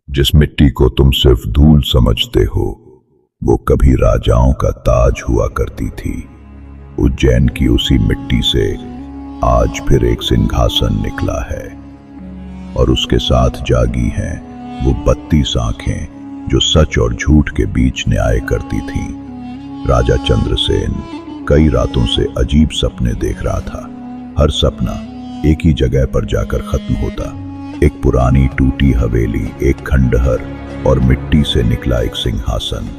जिस मिट्टी को तुम सिर्फ धूल समझते हो, वो कभी राजाओं का ताज हुआ करती थी। उज्जैन की उसी मिट्टी से आज फिर एक सिंहासन निकला है और उसके साथ जागी हैं वो 32 आंखें जो सच और झूठ के बीच न्याय करती थीं। राजा चंद्रसेन कई रातों से अजीब सपने देख रहा था। हर सपना एक ही जगह पर जाकर खत्म होता। एक पुरानी टूटी हवेली, एक खंडहर और मिट्टी से निकला एक सिंहासन।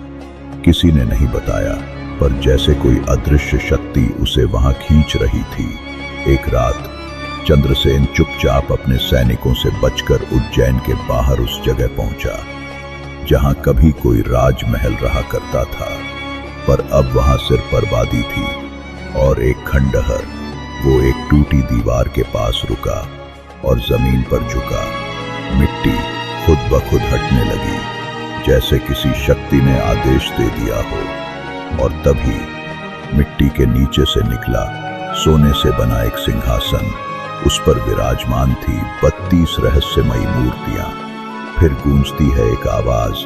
किसी ने नहीं बताया, पर जैसे कोई अदृश्य शक्ति उसे वहां खींच रही थी। एक रात चंद्रसेन चुपचाप अपने सैनिकों से बचकर उज्जैन के बाहर उस जगह पहुंचा जहां कभी कोई राजमहल रहा करता था, पर अब वहां सिर्फ बर्बादी थी। और एक खंडहर, वो एक टूटी दीवार के पास रुका और जमीन पर झुका। मिट्टी खुद ब खुद हटने लगी, जैसे किसी शक्ति ने आदेश दे दिया हो। और तभी मिट्टी के नीचे से निकला सोने से बना एक सिंहासन। उस पर विराजमान थी 32 रहस्यमयी मूर्तियां। फिर गूंजती है एक आवाज,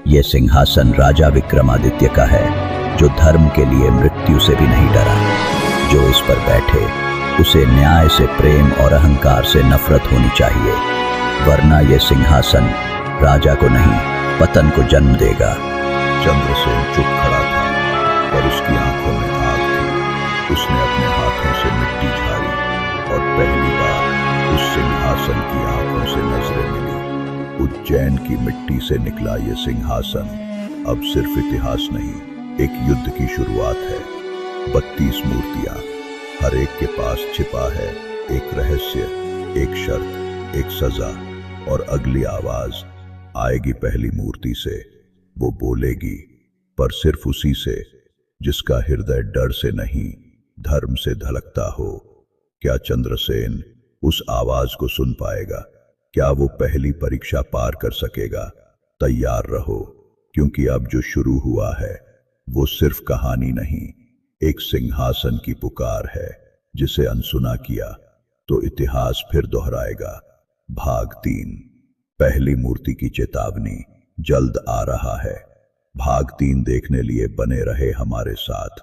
ये सिंहासन राजा विक्रमादित्य का है, जो धर्म के लिए मृत्यु से भी नहीं डरा। जो इस पर बैठे उसे न्याय से प्रेम और अहंकार से नफरत होनी चाहिए, वरना यह सिंहासन राजा को नहीं पतन को जन्म देगा। चंद्रसेन चुप खड़ा था, पर उसकी आंखों में आग थी। उसने अपने हाथों से मिट्टी झाड़ी और पहली बार उस सिंहासन की आंखों से नजरें मिली। उज्जैन की मिट्टी से निकला ये सिंहासन अब सिर्फ इतिहास नहीं, एक युद्ध की शुरुआत है। 32 मूर्तियां, हर एक के पास छिपा है एक रहस्य, एक शर्त, एक सजा। और अगली आवाज आएगी पहली मूर्ति से। वो बोलेगी, पर सिर्फ उसी से जिसका हृदय डर से नहीं धर्म से धड़कता हो। क्या चंद्रसेन उस आवाज को सुन पाएगा? क्या वो पहली परीक्षा पार कर सकेगा? तैयार रहो, क्योंकि अब जो शुरू हुआ है वो सिर्फ कहानी नहीं, एक सिंहासन की पुकार है, जिसे अनसुना किया तो इतिहास फिर दोहराएगा। भाग 3, पहली मूर्ति की चेतावनी, जल्द आ रहा है। भाग 3 देखने लिए बने रहे हमारे साथ।